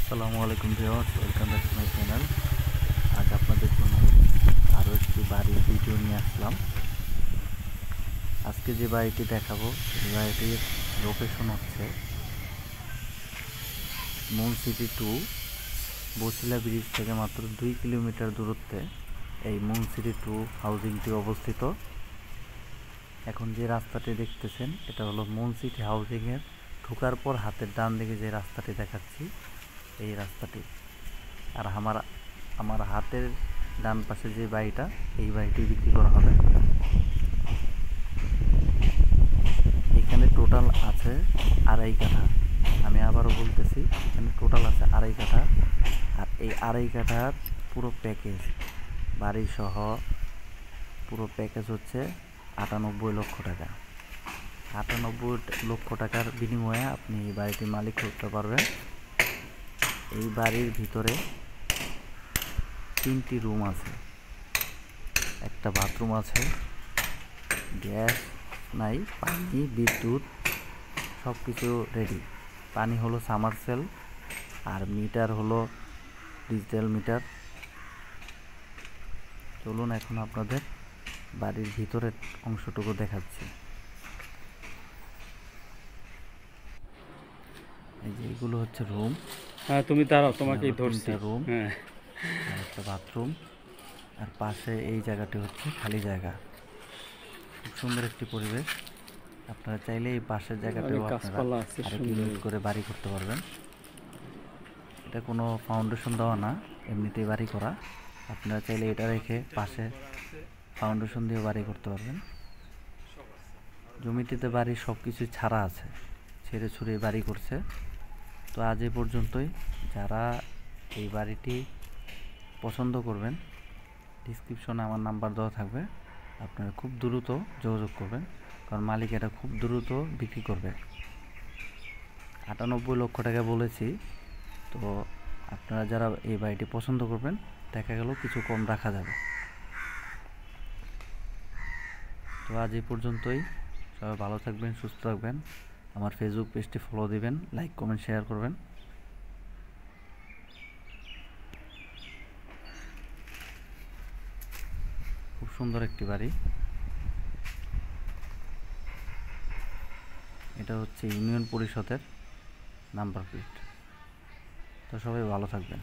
আসসালামু আলাইকুম viewers, welcome back to my channel. আজ আপনাদের জন্য আরও একটি বাড়ির ভিডিও নিয়ে আসলাম। আজকে যে বাড়িটি দেখাবো সেই বাড়িটির লোকেশন হচ্ছে moon city to Bosila bridge থেকে মাত্র 2 কিলোমিটার দূরত্বে এই মুন সিটি টু হাউজিংটি অবস্থিত। এখন যে রাস্তাটি দেখতেছেন এটা হলো মুন সিটি হাউজিংয়ের ঢোকার পর হাতের ডান দিকে যে রাস্তাটি দেখাচ্ছি এই রাস্তাটি। আর আমার হাতের ডান পাশে যে বাড়িটা, এই বাড়িটি বিক্রি করা হবে। এখানে টোটাল আছে 2.5 কাঠা। আমি আবারও বলতেছি, এখানে টোটাল আছে 2.5 কাঠা। আর এই 2.5 কাঠার পুরো প্যাকেজ বাড়ি সহ পুরো প্যাকেজ হচ্ছে 98 লক্ষ টাকা। 98 লক্ষ টাকার বিনিময়ে আপনি এই বাড়িটির মালিক হতে পারবেন। এই বাড়ির ভিতরে 3টি রুম আছে, একটা বাথরুম আছে, গ্যাস নাই, পানি বিদ্যুৎ সব কিছু রেডি। পানি হলো সামারসেল আর মিটার হলো ডিজিটাল মিটার। চলুন এখন আপনাদের বাড়ির ভিতরের অংশটুকু দেখাচ্ছি। এই যে এগুলো হচ্ছে রুম। হ্যাঁ, তুমি দাঁড়াও, তোমাকেই ধরছি। রুম হ্যাঁ, আর একটা বাথরুম, আর পাশে এই জায়গাটি হচ্ছে খালি জায়গা। খুব সুন্দর একটি পরিবেশ। আপনারা চাইলে এই পাশের জায়গাটাও আপনারা আরেকটু ইউজ করে বাড়ি করতে পারবেন। এটা কোনো ফাউন্ডেশন দেওয়া না, এমনিতেই বাড়ি করা। আপনারা চাইলে এটা রেখে পাশে ফাউন্ডেশন দিয়ে বাড়ি করতে পারবেন। জমিটিতে বাড়ির সব কিছু ছাড়া আছে, ছেড়ে ছুড়ে বাড়ি করছে। তো আজ এ পর্যন্তই। যারা এই বাড়িটি পছন্দ করবেন, ডিসক্রিপশনে আমার নাম্বার দেওয়া থাকবে, আপনারা খুব দ্রুত যোগাযোগ করবেন, কারণ মালিক এটা খুব দ্রুত বিক্রি করবে। 98 লক্ষ টাকা বলেছি। তো আপনারা যারা এই বাড়িটি পছন্দ করবেন, দেখা গেল কিছু কম রাখা যাবে। তো আজ এই পর্যন্তই। সবাই ভালো থাকবেন, সুস্থ থাকবেন। আমার ফেসবুক পেজটি ফলো দিবেন, লাইক কমেন্ট শেয়ার করবেন। খুব সুন্দর একটি বাড়ি। এটা হচ্ছে ইউনিয়ন পরিষদের নাম্বার প্লেট। তো সবাই ভালো থাকবেন।